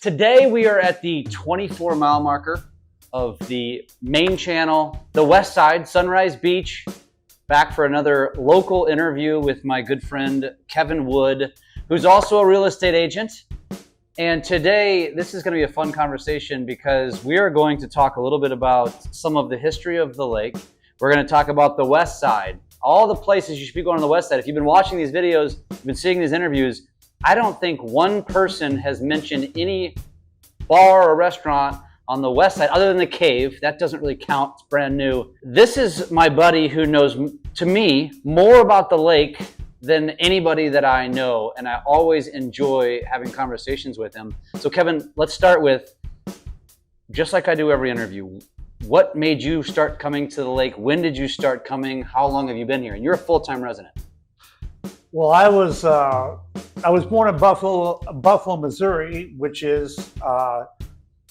Today we are at the 24-mile marker of the main channel, the Westside, Sunrise Beach, back for another local interview with my good friend Kevin Wood, who's also a real estate agent. And today, this is going to be a fun conversation because we are going to talk a little bit about some of the history of the lake. We're going to talk about the West Side, all the places you should be going on the West Side. If you've been watching these videos, you've been seeing these interviews, I don't think one person has mentioned any bar or restaurant on the West Side other than the Cave. That doesn't really count. It's brand new. This is my buddy who knows, to me, more about the lake than anybody that I know, and I always enjoy having conversations with him. So Kevin, let's start with, just like I do every interview, what made you start coming to the lake? When did you start coming? How long have you been here? And you're a full-time resident. Well, I was born in Buffalo, Missouri, which is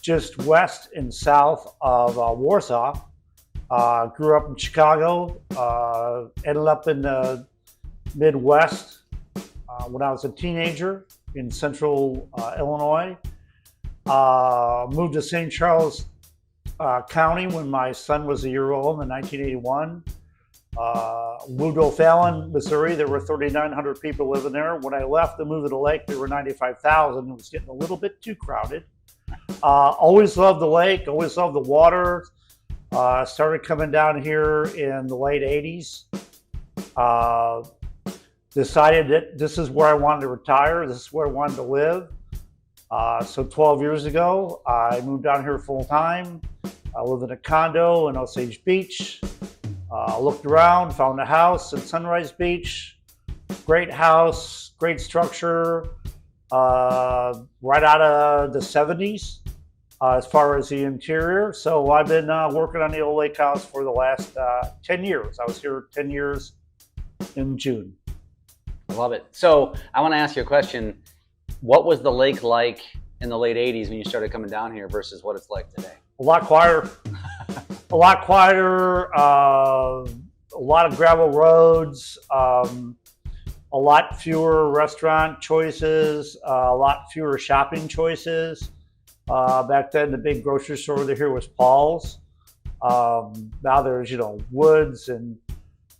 just west and south of Warsaw. Grew up in Chicago, ended up in the Midwest when I was a teenager in central Illinois. Moved to St. Charles County when my son was a year old in 1981. Moved to O'Fallon, Missouri. There were 3,900 people living there. When I left to move to the lake, there were 95,000. It was getting a little bit too crowded. Always loved the lake, always loved the water. Started coming down here in the late 80s. Decided that this is where I wanted to retire. This is where I wanted to live. So 12 years ago, I moved down here full time. I lived in a condo in Osage Beach. Looked around, found a house in Sunrise Beach. Great house, great structure, right out of the 70s as far as the interior. So I've been working on the old lake house for the last 10 years. I was here 10 years in June. I love it. So I want to ask you a question. What was the lake like in the late 80s when you started coming down here versus what it's like today? A lot quieter. A lot quieter, a lot of gravel roads, a lot fewer restaurant choices, a lot fewer shopping choices. Back then, the big grocery store over here was Paul's. Now there's, Woods and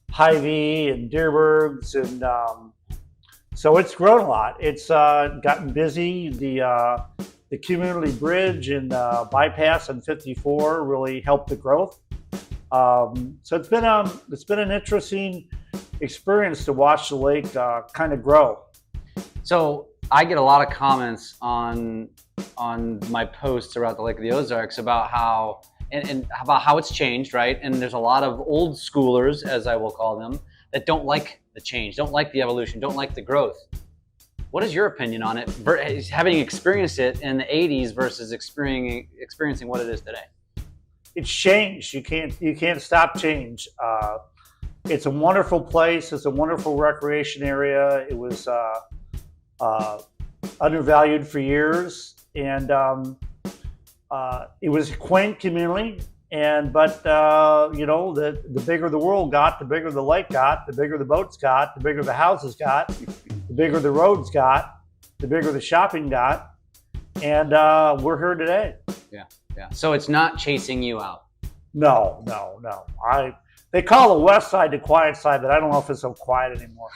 Hy-Vee and Deerbergs, and so it's grown a lot. It's gotten busy. The community bridge and bypass on 54 really helped the growth. So it's been an interesting experience to watch the lake kind of grow. So I get a lot of comments on my posts about the Lake of the Ozarks about how it's changed, right? And there's a lot of old schoolers, as I will call them, that don't like the change, don't like the evolution, don't like the growth. What is your opinion on it, having experienced it in the 80s versus experiencing what it is today? It's changed. You can't stop change. It's a wonderful place. It's a wonderful recreation area. It was undervalued for years, and it was a quaint community. But the bigger the world got, the bigger the lake got, the bigger the boats got, the bigger the houses got, the bigger the roads got, the bigger the shopping got, and we're here today. Yeah. So it's not chasing you out. No. They call the West Side the quiet side, but I don't know if it's so quiet anymore.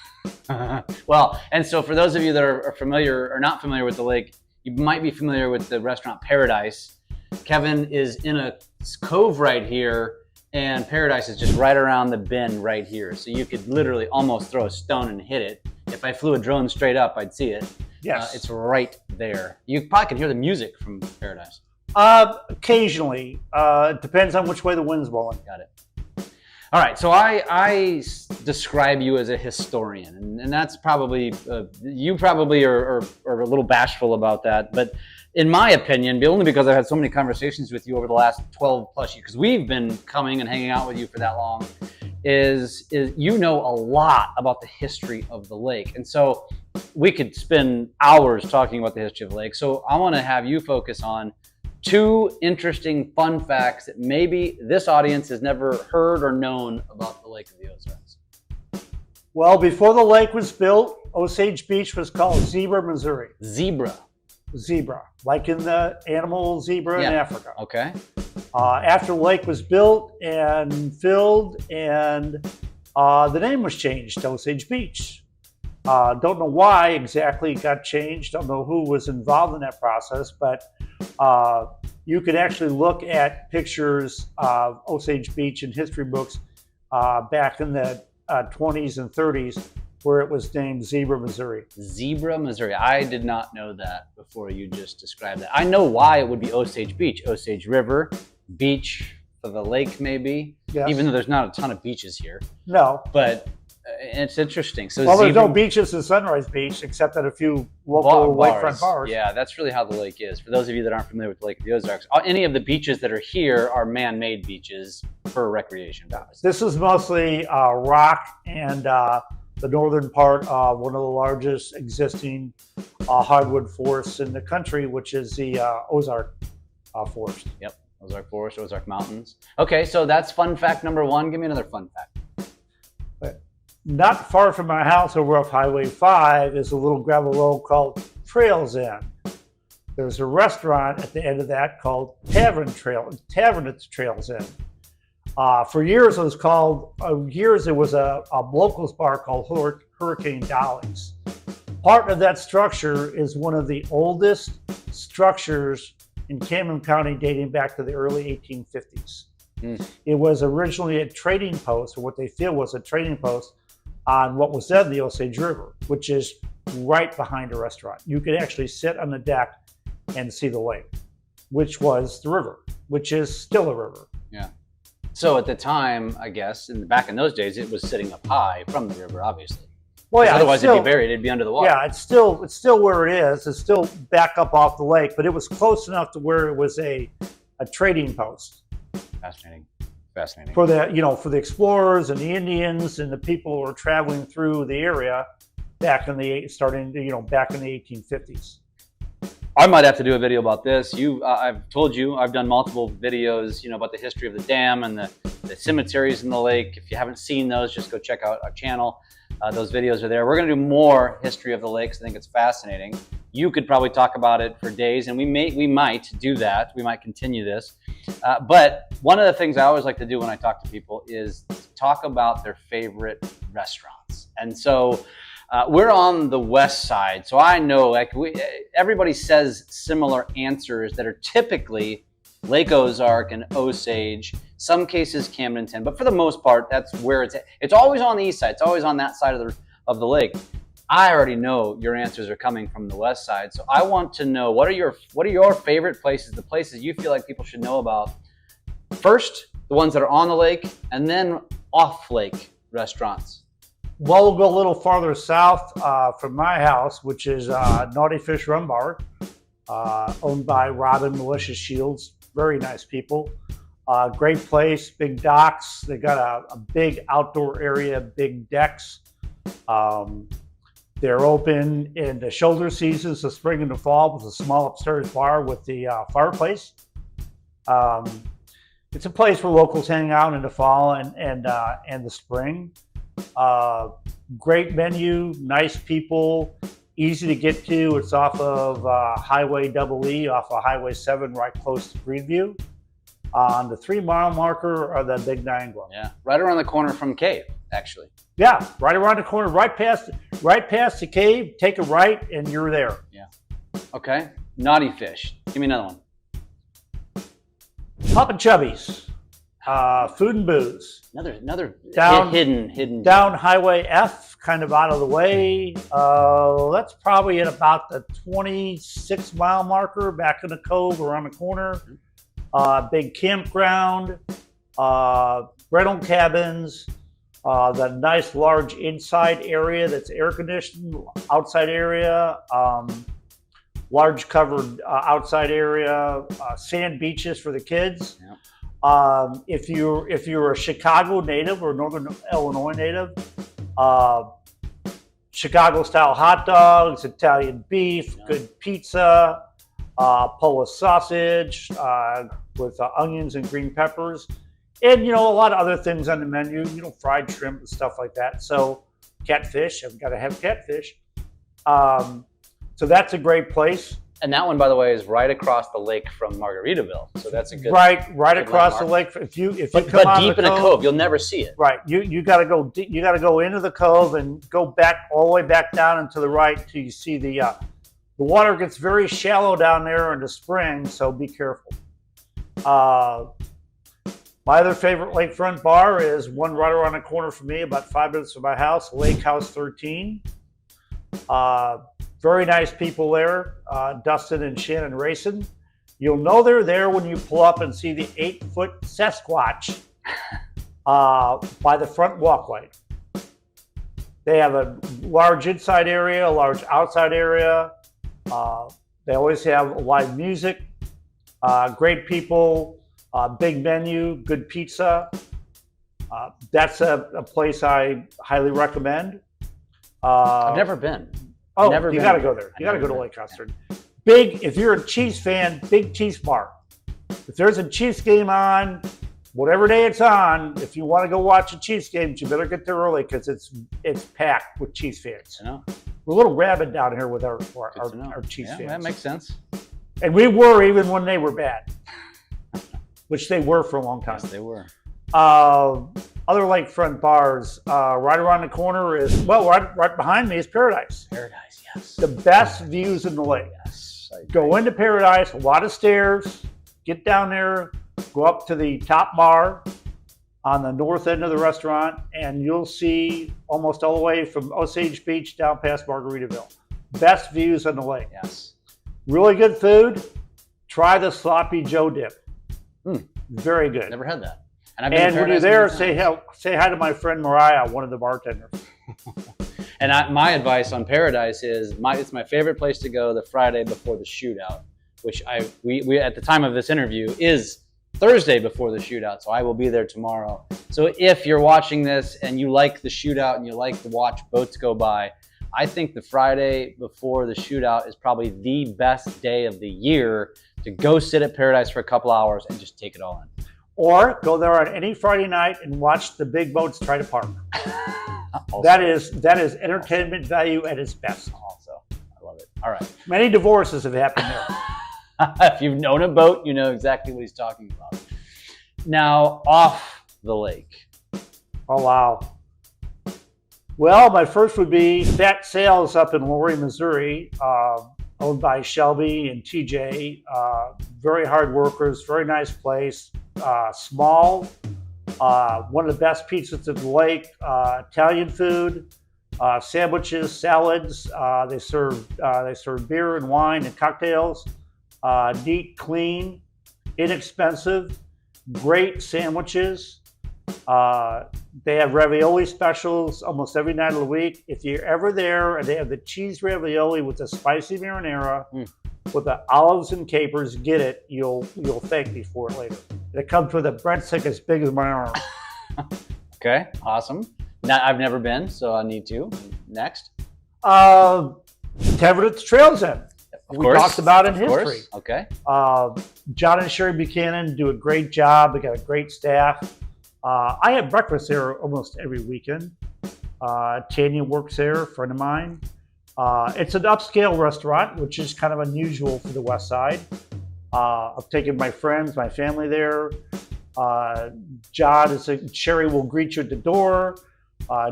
Well, and so for those of you that are familiar or not familiar with the lake, you might be familiar with the restaurant Paradise. Kevin is in a cove right here, and Paradise is just right around the bend right here. So you could literally almost throw a stone and hit it. If I flew a drone straight up, I'd see it. Yes. It's right there. You probably can hear the music from Paradise. Occasionally. It depends on which way the wind's blowing. Got it. All right, so I describe you as a historian, and that's probably, you probably are a little bashful about that, but in my opinion, only because I've had so many conversations with you over the last 12 plus years, because we've been coming and hanging out with you for that long, is you know a lot about the history of the lake. And so we could spend hours talking about the history of the lake. So I want to have you focus on two interesting fun facts that maybe this audience has never heard or known about the Lake of the Ozarks. Well, before the lake was built, Osage Beach was called Zebra, Missouri. Zebra. zebra, like in the animal zebra in Africa. Okay. After the lake was built and filled, and the name was changed to Osage Beach. Don't know why exactly it got changed. Don't know who was involved in that process, but you can actually look at pictures of Osage Beach in history books back in the 20s and 30s, where it was named Zebra, Missouri. Zebra, Missouri. I did not know that before you just described that. I know why it would be Osage Beach. Osage River, beach for the lake, maybe. Yes. Even though there's not a ton of beaches here. No. But it's interesting. So well, there's no beaches in Sunrise Beach except at a few local lakefront bars. Yeah, that's really how the lake is. For those of you that aren't familiar with the Lake of the Ozarks, any of the beaches that are here are man-made beaches for recreation. This is mostly rock and the northern part of one of the largest existing hardwood forests in the country, which is the Ozark forest. Yep, Ozark Forest, Ozark Mountains. Okay, so that's fun fact number one. Give me another fun fact. Not far from my house over off Highway 5 is a little gravel road called Trails End. There's a restaurant at the end of that called Tavern at Trails End. For years it was called, there was a locals bar called Hurricane Dolly's. Part of that structure is one of the oldest structures in Camden County dating back to the early 1850s. It was originally a trading post, or what they feel was a trading post, on what was then the Osage River, which is right behind the restaurant. You could actually sit on the deck and see the lake, which was the river, which is still a river. Yeah. So at the time, I guess, back in those days, it was sitting up high from the river, obviously. Well, yeah. Otherwise, it'd be buried. It'd be under the water. Yeah, it's still where it is. It's still back up off the lake, but it was close enough to where it was a trading post. Fascinating. Fascinating. For the explorers and the Indians and the people who were traveling through the area back in the 1850s. I might have to do a video about this. I've told you, I've done multiple videos, about the history of the dam and the cemeteries in the lake. If you haven't seen those, just go check out our channel. Those videos are there. We're going to do more history of the lakes. I think it's fascinating. You could probably talk about it for days, and we might do that. We might continue this. But one of the things I always like to do when I talk to people is talk about their favorite restaurants. And so we're on the west side, so I know everybody says similar answers that are typically Lake Ozark and Osage, some cases Camdenton, but for the most part, that's where it's at. It's always on the east side. It's always on that side of the lake. I already know your answers are coming from the west side, so I want to know what are your favorite places, the places you feel like people should know about. First, the ones that are on the lake, and then off-lake restaurants. Well, we'll go a little farther south from my house, which is Naughty Fish Rum Bar, owned by Rob and Melissa Shields. Very nice people. Great place, big docks. They got a big outdoor area, big decks. They're open in the shoulder seasons, the spring and the fall, with a small upstairs bar with the fireplace. It's a place where locals hang out in the fall and the spring. Great menu, nice people, easy to get to. It's off of Highway EE, off of Highway 7, right close to Greenview. On the 3-mile marker are the Big Niagara. Yeah, right around the corner from Cave, actually. Yeah, right around the corner, right past the Cave. Take a right, and you're there. Yeah. Okay. Naughty Fish. Give me another one. Papa Chubby's. Food and booze. Another down, hidden. Down Highway F, kind of out of the way. That's probably at about the 26-mile marker, back in the cove around the corner. Big campground, rental cabins, the nice large inside area that's air conditioned, outside area, large covered outside area, sand beaches for the kids. Yep. If you're a Chicago native or Northern Illinois native, Chicago style hot dogs, Italian beef, yeah. Good pizza, Polish sausage with onions and green peppers, and a lot of other things on the menu. Fried shrimp and stuff like that. So catfish, I've got to have catfish. So that's a great place. And that one, by the way, is right across the lake from Margaritaville. So that's a good right good across the landmark. lake. If you But come on deep the in a cove, you'll never see it. right, you got to go. You got to go into the cove and go back all the way back down and to the right till you see the water gets very shallow down there in the spring. So be careful. My other favorite lakefront bar is one right around the corner from me, about 5 minutes from my house, Lake House 13. Very nice people there, Dustin and Shannon racing. You'll know they're there when you pull up and see the 8-foot Sasquatch by the front walkway. They have a large inside area, a large outside area. They always have live music, great people, big menu, good pizza. That's a place I highly recommend. I've never been. Oh, Never you been got to there. go there. I You got to never go to been. Lake Custard. Big, if you're a Chiefs fan, big Chiefs bar. If there's a Chiefs game on, whatever day it's on, if you want to go watch a Chiefs game, you better get there early because it's packed with Chiefs fans. I know. We're a little rabid down here with our Chiefs fans. That makes sense. And we were even when they were bad, which they were for a long time. Yes, they were. Other lakefront bars, right around the corner is, well, right behind me is Paradise. Paradise, yes. The best views in the lake. Yes. I agree. Go into Paradise, a lot of stairs, get down there, go up to the top bar on the north end of the restaurant, and you'll see almost all the way from Osage Beach down past Margaritaville. Best views on the lake. Yes. Really good food. Try the Sloppy Joe dip. Very good. Never had that. And I've been to And when you're Paradise there, many times. say hi to my friend Mariah, one of the bartenders. And my advice on Paradise is it's my favorite place to go the Friday before the shootout, which we at the time of this interview is Thursday before the shootout, so I will be there tomorrow. So if you're watching this and you like the shootout and you like to watch boats go by, I think the Friday before the shootout is probably the best day of the year to go sit at Paradise for a couple hours and just take it all in. Or go there on any Friday night and watch the big boats try to park. Also, That is entertainment value at its best. also, I love it. All right. Many divorces have happened there. If you've known a boat, you know exactly what he's talking about. Now, off the lake. Oh, wow. Well, my first would be Fat Sales up in Laurie, Missouri, owned by Shelby and TJ. Very hard workers, very nice place. Small, one of the best pizzas at the lake. Italian food, sandwiches, salads. They serve beer and wine and cocktails. Neat, clean, inexpensive, great sandwiches. They have ravioli specials almost every night of the week. If you're ever there and they have the cheese ravioli with the spicy marinara, with the olives and capers, get it. You'll thank me for it later. And it comes with a breadstick as big as my arm. Okay, awesome. Now, I've never been, so I need to. Next. Teverett Trails End. Of We course. talked about in Of history. course. Okay. John and Sherry Buchanan do a great job. They got a great staff. I have breakfast there almost every weekend. Tanya works there, a friend of mine. It's an upscale restaurant, which is kind of unusual for the West Side. I've taken my friends, my family there. Sherry will greet you at the door.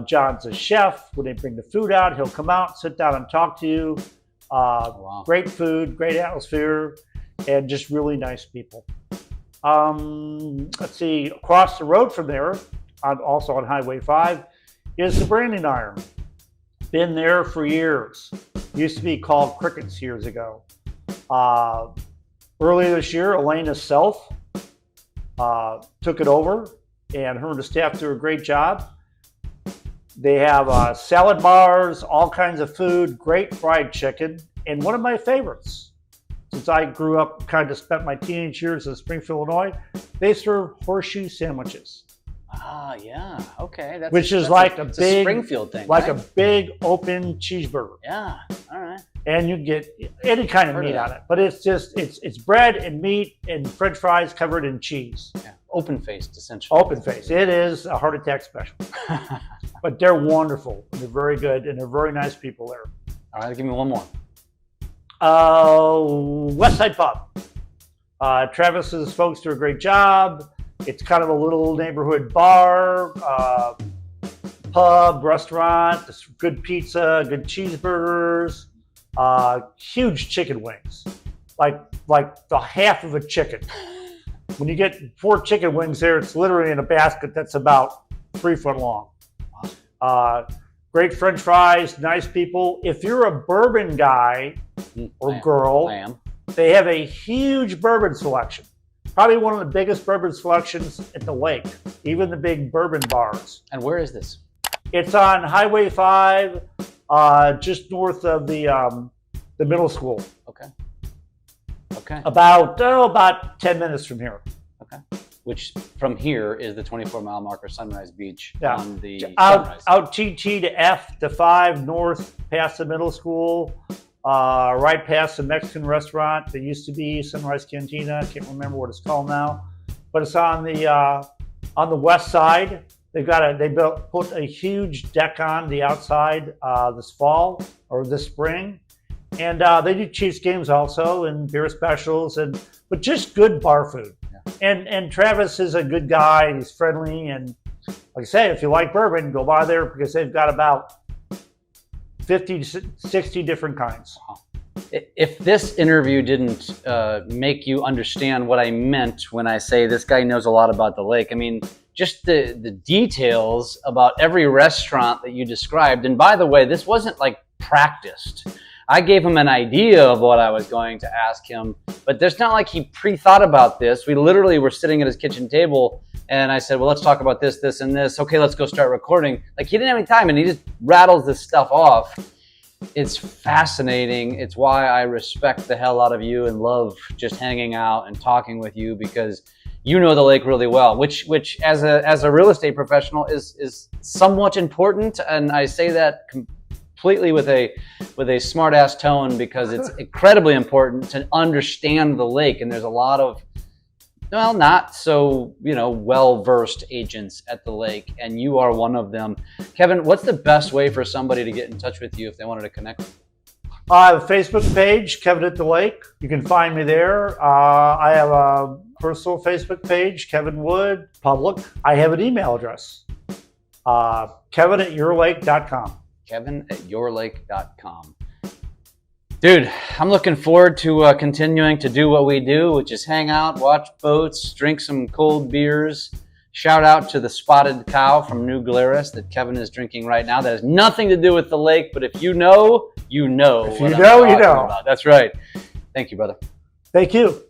John's a chef. When they bring the food out, he'll come out, sit down and talk to you. Wow. Great food, great atmosphere, and just really nice people. Let's see, across the road from there, also on Highway 5, is the Branding Iron. Been there for years. Used to be called Crickets years ago. Earlier this year, Elena Self took it over, and her and the staff do a great job. They have salad bars, all kinds of food, great fried chicken, and one of my favorites, since I grew up, kind of spent my teenage years in Springfield, Illinois, they serve horseshoe sandwiches. Ah, yeah. Okay. That's Which is that's like it's a big Springfield thing. like right? a big open cheeseburger. Yeah. All right. And you get any kind of Heard of meat that. on it. But it's just, it's bread and meat and french fries covered in cheese. Yeah. Open faced, essentially. Open face. It is a heart attack special. But they're wonderful. They're very good, and they're very nice people there. All right. Give me one more. Westside Pub. Travis's folks do a great job. It's kind of a little neighborhood bar, pub, restaurant, good pizza, good cheeseburgers, huge chicken wings, like the half of a chicken. When you get 4 chicken wings there, it's literally in a basket that's about 3 foot long. Great French fries, nice people. If you're a bourbon guy or girl, I am. They have a huge bourbon selection. Probably one of the biggest bourbon selections at the lake, even the big bourbon bars. And where is this? It's on Highway 5, just north of the middle school. Okay. Okay. About 10 minutes from here. Okay. Which from here is the 24-mile marker, Sunrise Beach on the out TT to F to 5 north past the middle school. Right past the Mexican restaurant that used to be Sunrise Cantina. I can't remember what it's called now, but it's on the west side. They put a huge deck on the outside this fall or this spring, and they do Chiefs games also and beer specials but just good bar food. Yeah. And Travis is a good guy. He's friendly, and like I say, if you like bourbon, go by there because they've got about 50 to 60 different kinds. If this interview didn't make you understand what I meant when I say this guy knows a lot about the lake, I mean, just the details about every restaurant that you described. And by the way, this wasn't like practiced. I gave him an idea of what I was going to ask him, but there's not like he pre-thought about this. We literally were sitting at his kitchen table and I said, well, let's talk about this, this, and this. Okay, let's go start recording. Like, he didn't have any time, and he just rattles this stuff off. It's fascinating. It's why I respect the hell out of you and love just hanging out and talking with you, because you know the lake really well, which as a real estate professional is somewhat important. And I say that completely with a smart ass tone, because it's incredibly important to understand the lake. And there's a lot of, well, not so, well-versed agents at the lake, and you are one of them. Kevin, what's the best way for somebody to get in touch with you if they wanted to connect? I have a Facebook page, Kevin at the Lake. You can find me there. I have a personal Facebook page, Kevin Wood, public. I have an email address, kevin@yourlake.com. kevin@yourlake.com. Dude, I'm looking forward to continuing to do what we do, which is hang out, watch boats, drink some cold beers. Shout out to the Spotted Cow from New Glarus that Kevin is drinking right now. That has nothing to do with the lake, but if you know, you know. If you know, you know. About. That's right. Thank you, brother. Thank you.